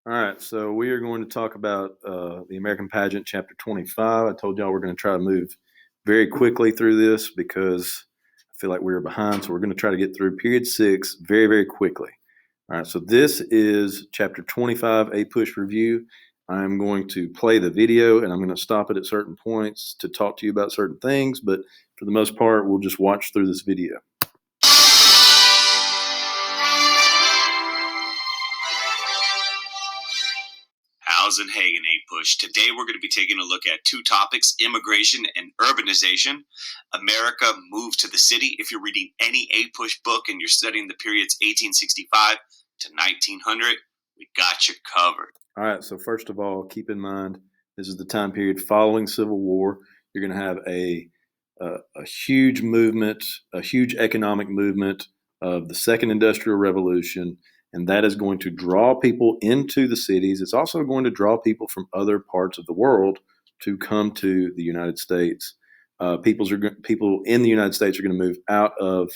All right, so we are going to talk about the American Pageant, Chapter 25. I told y'all we're going to try to move very quickly through this because I feel like we were behind. So we're going to try to get through period 6 very, very quickly. All right, so this is Chapter 25, A Push Review. I'm going to play the video and I'm going to stop it at certain points to talk to you about certain things, but for the most part, we'll just watch through this video. Hagen 8 Push. Today we're going to be taking a look at two topics, immigration and urbanization. America moved to the city. If you're reading any 8 Push book and you're studying the periods 1865 to 1900, we got you covered. All right, so first of all, keep in mind, this is the time period following Civil War. You're going to have a huge movement, a huge economic movement of the Second Industrial Revolution, and that is going to draw people into the cities. It's also going to draw people from other parts of the world to come to the United States. People in the United States are going to move out of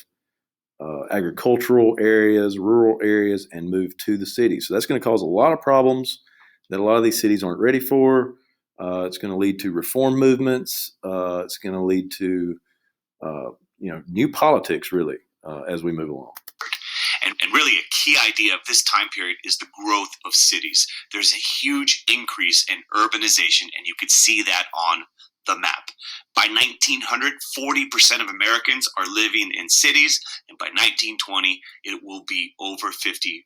agricultural areas, rural areas, and move to the cities. So that's going to cause a lot of problems that a lot of these cities aren't ready for. It's going to lead to reform movements. It's going to lead to new politics, really, as we move along. And really a key idea of this time period is the growth of cities. There's a huge increase in urbanization, and you could see that on the map. By 1900, 40% of Americans are living in cities, and by 1920, it will be over 50%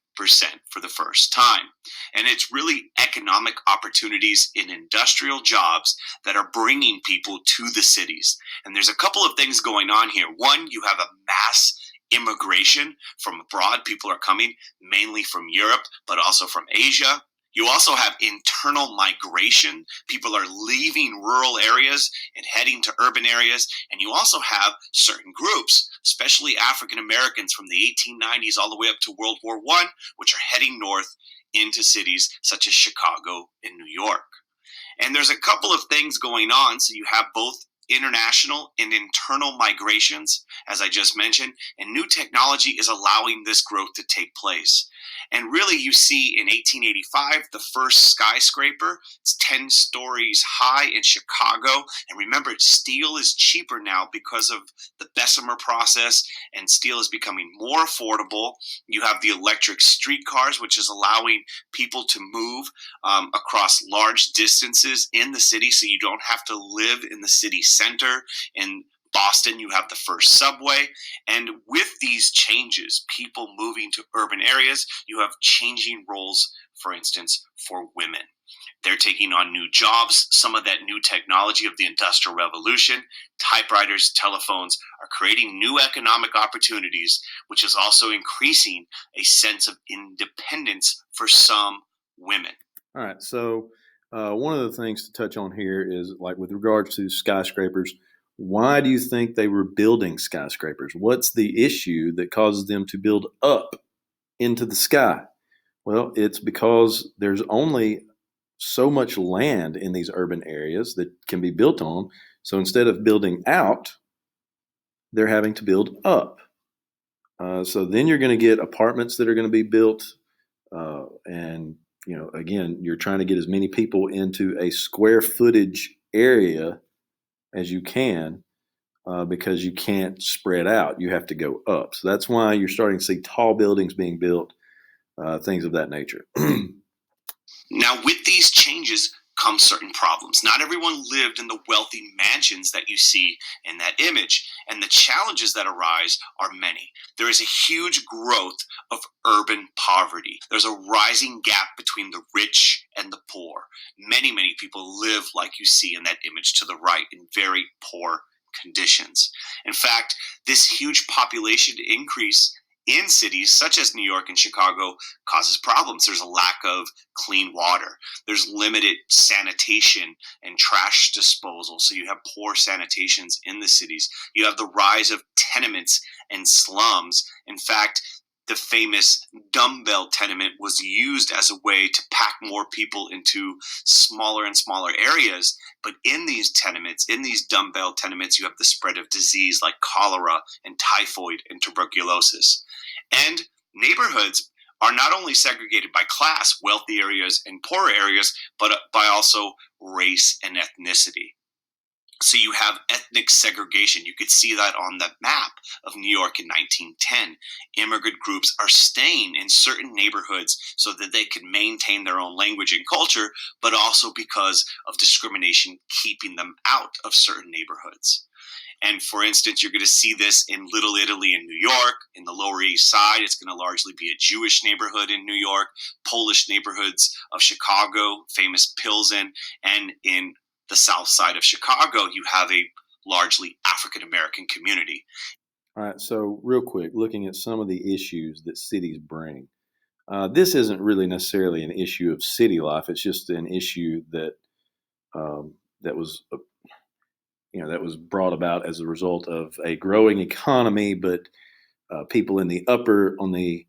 for the first time. And it's really economic opportunities in industrial jobs that are bringing people to the cities. And there's a couple of things going on here. One, you have a mass immigration from abroad. People are coming mainly from Europe, but also from Asia. You also have internal migration. People are leaving rural areas and heading to urban areas. And you also have certain groups, especially African Americans from the 1890s all the way up to World War I, which are heading north into cities such as Chicago and New York. And there's a couple of things going on. So you have both international and internal migrations, as I just mentioned, and new technology is allowing this growth to take place. And really, you see in 1885, the first skyscraper. It's 10 stories high in Chicago. And remember, steel is cheaper now because of the Bessemer process, and steel is becoming more affordable. You have the electric streetcars, which is allowing people to move across large distances in the city, so you don't have to live in the city center. In Boston, you have the first subway. And with these changes, people moving to urban areas, you have changing roles, for instance, for women. They're taking on new jobs. Some of that new technology of the Industrial Revolution, typewriters, telephones, are creating new economic opportunities, which is also increasing a sense of independence for some women. All right, so one of the things to touch on here is, like, with regards to skyscrapers, why do you think they were building skyscrapers? What's the issue that causes them to build up into the sky? Well, it's because there's only so much land in these urban areas that can be built on. So instead of building out, they're having to build up. So then you're going to get apartments that are going to be built. And, again, you're trying to get as many people into a square footage area as you can, because you can't spread out. You have to go up. So that's why you're starting to see tall buildings being built, things of that nature. Now, with these changes come certain problems. Not everyone lived in the wealthy mansions that you see in that image, and the challenges that arise are many. There is a huge growth of urban poverty. There's a rising gap between the rich and the poor. Many, many people live, like you see in that image to the right, in very poor conditions. In fact, this huge population increase in cities such as New York and Chicago causes problems. There's a lack of clean water. There's limited sanitation and trash disposal. So you have poor sanitations in the cities. You have the rise of tenements and slums. In fact, the famous dumbbell tenement was used as a way to pack more people into smaller and smaller areas. But in these tenements, in these dumbbell tenements, you have the spread of disease like cholera and typhoid and tuberculosis. And neighborhoods are not only segregated by class, wealthy areas and poorer areas, but by also race and ethnicity. So you have ethnic segregation. You could see that on the map of New York in 1910. Immigrant groups are staying in certain neighborhoods so that they can maintain their own language and culture, but also because of discrimination keeping them out of certain neighborhoods. And for instance, you're going to see this in Little Italy in New York. In the Lower East Side, it's going to largely be a Jewish neighborhood in New York, Polish neighborhoods of Chicago, famous Pilsen, and in the South Side of Chicago, you have a largely African American community. All right, so real quick, looking at some of the issues that cities bring. This isn't really necessarily an issue of city life. It's just an issue that that was that was brought about as a result of a growing economy, but people in the upper on the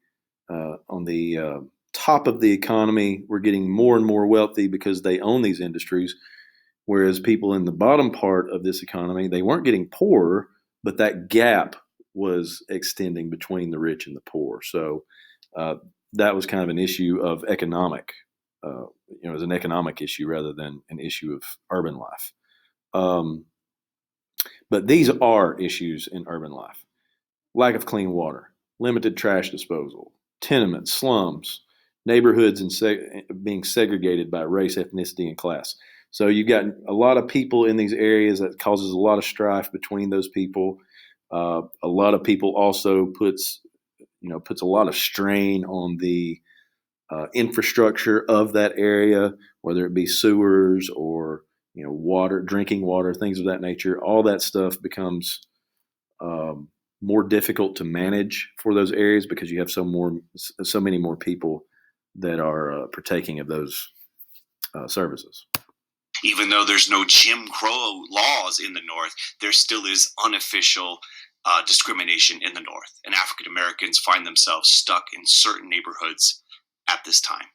top of the economy were getting more and more wealthy because they own these industries, whereas people in the bottom part of this economy, they weren't getting poorer, but that gap was extending between the rich and the poor. So uh, that was kind of an issue of economic, it was an economic issue rather than an issue of urban life. Um, but these are issues in urban life: lack of clean water, limited trash disposal, tenements, slums, neighborhoods being segregated by race, ethnicity, and class. So you've got a lot of people in these areas that causes a lot of strife between those people. A lot of people also puts a lot of strain on the infrastructure of that area, whether it be sewers or water, drinking water, things of that nature. All that stuff becomes um, more difficult to manage for those areas because you have so many more people that are partaking of those services. Even though there's no Jim Crow laws in the North, there still is unofficial discrimination in the North, and African Americans find themselves stuck in certain neighborhoods at this time.